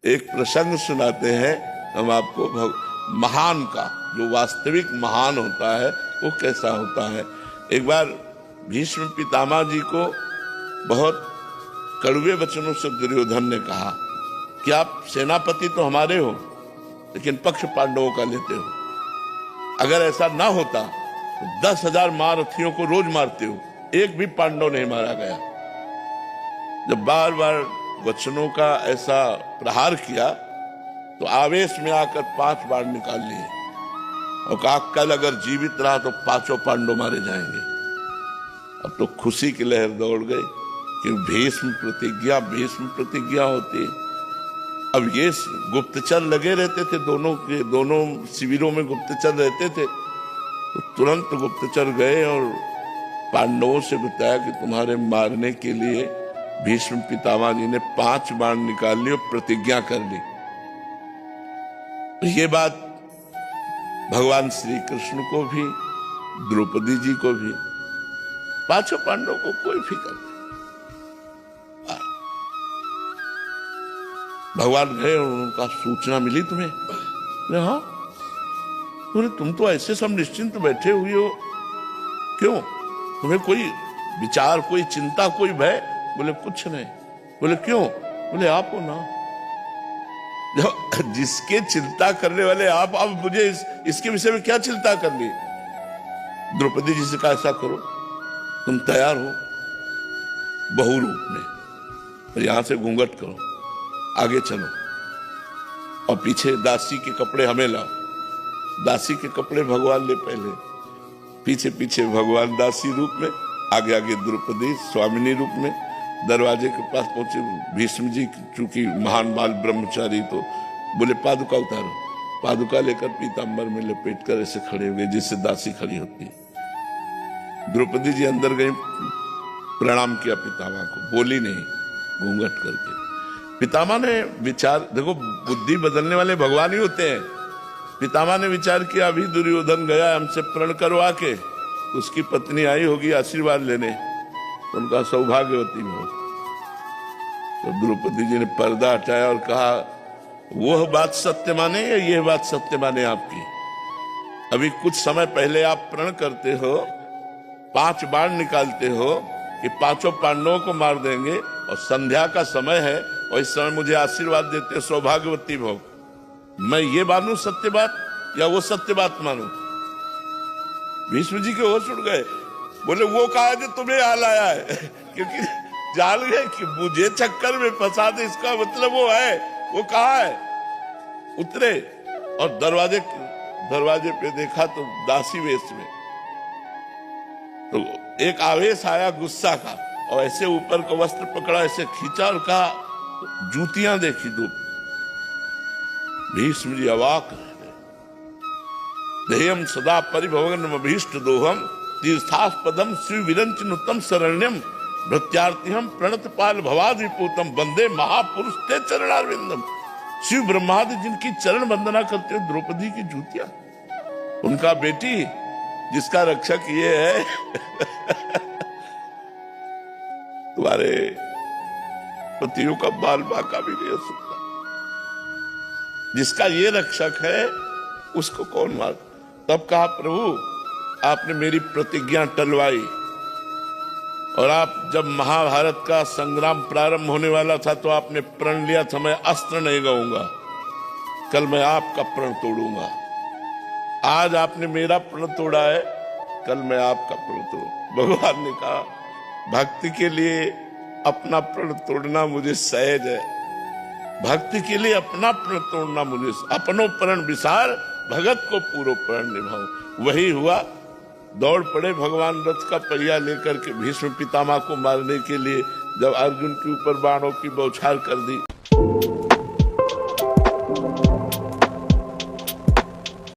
एक प्रसंग सुनाते हैं हम आपको महान का, जो वास्तविक महान होता है वो कैसा होता है। एक बार भीष्म पितामह जी को बहुत कड़वे वचनों से दुर्योधन ने कहा कि आप सेनापति तो हमारे हो, लेकिन पक्ष पांडवों का लेते हो। अगर ऐसा ना होता तो 10,000 महारथियों को रोज मारते हो, एक भी पांडव नहीं मारा गया। जब बार बार वचनों का ऐसा प्रहार किया तो आवेश में आकर 5 बाण निकाल लिए और कहा कल अगर जीवित रहा तो 5 पांडव मारे जाएंगे। अब तो खुशी की लहर दौड़ गई कि भीष्म प्रतिज्ञा होती है। अब ये गुप्तचर लगे रहते थे, दोनों शिविरों में गुप्तचर रहते थे। तो तुरंत गुप्तचर गए और पांडवों से बताया कि तुम्हारे मारने के लिए भीष्म पितामह जी ने 5 बाण निकाल ली और प्रतिज्ञा कर ली। ये बात भगवान श्री कृष्ण को भी, द्रौपदी जी को भी, 5 पांडवों को कोई फिक्र नहीं। भगवान गए और उनका सूचना मिली तुम्हें? हाँ। बोले तुम तो ऐसे सब निश्चिंत बैठे हुए हो, क्यों? तुम्हें कोई विचार, कोई चिंता, कोई भय? बोले कुछ नहीं। बोले क्यों? बोले आप हो ना, जिसके चिंता करने वाले आप मुझे इसके विषय में क्या चिंता करनी? द्रौपदी जी से कहा ऐसा करो, तुम तैयार हो बहु रूप में, और यहां से घूंघट करो, आगे चलो और पीछे दासी के कपड़े हमें लाओ। दासी के कपड़े भगवान ले पहले, पीछे पीछे भगवान दासी रूप में, आगे आगे द्रौपदी स्वामिनी रूप में। दरवाजे के पास पहुंचे भीष्म जी, चूंकि महान बाल ब्रह्मचारी, तो बोले पादुका उतारो। पादुका लेकर पीतांबर में लपेट कर ऐसे खड़े हो गए जिससे दासी खड़ी होती है। द्रौपदी जी अंदर गई, प्रणाम किया पितामह को, बोली नहीं, घूंघट करके। पितामह ने विचार, देखो बुद्धि बदलने वाले भगवान ही होते हैं। पितामह ने विचार किया अभी दुर्योधन गया हमसे प्रण करवा के, उसकी पत्नी आई होगी आशीर्वाद लेने, तो उनका सौभाग्यवती हो। तो द्रौपदी जी ने पर्दा हटाया और कहा वह बात सत्य माने या यह बात सत्य माने आपकी? अभी कुछ समय पहले आप प्रण करते हो, 5 बाण निकालते हो कि 5 पांडवों को मार देंगे, और संध्या का समय है और इस समय मुझे आशीर्वाद देते हो सौभाग्यवती भव। मैं ये मानूं सत्य बात या वो सत्य बात मानूं? भीष्म जी के होश उड़ गए। बोले वो कहा जो तुम्हें हाल आया है, क्योंकि जान गए कि मुझे चक्कर में फंसा दे, इसका मतलब वो है। वो कहा है? उतरे और दरवाजे पे देखा तो दासी वेश में। तो एक आवेश आया गुस्सा का, और ऐसे ऊपर का वस्त्र पकड़ा, ऐसे खींचा और कहा जूतियां देखी दो। भीष्म जी अवाक रह गए। देयम सदा परिभवगन अभीष्ट दोहम तीर्थास्पदम श्री विरंचनुतम शरण्यम भृत्यार्थिहम प्रणत पाल भवादिपूतम वंदे महापुरुष ते चरणारविंदम। शिव ब्रह्मादि जिनकी चरण वंदना करते हो, द्रौपदी की जूतियां, उनका बेटी जिसका रक्षक ये है तुम्हारे पतियों का बाल बांका भी नहीं हो सकता, जिसका ये रक्षक है उसको कौन मार? तब कहा प्रभु आपने मेरी प्रतिज्ञा टलवाई, और आप जब महाभारत का संग्राम प्रारंभ होने वाला था तो आपने प्रण लिया था मैं अस्त्र नहीं गाऊंगा, कल मैं आपका प्रण तोड़ूंगा। आज आपने मेरा प्रण तोड़ा है, कल मैं आपका प्रण तोड़ूंगा। भगवान ने कहा भक्ति के लिए अपना प्रण तोड़ना मुझे सहज है, भक्ति के लिए अपना प्रण तोड़ना मुझे, अपनो प्रण विसार भगत को पूरो प्रण निभाऊं। वही हुआ। दौड़ पड़े भगवान रथ का पहिया लेकर के भीष्म पितामह को मारने के लिए। जब अर्जुन के ऊपर बाणों की बौछार कर दी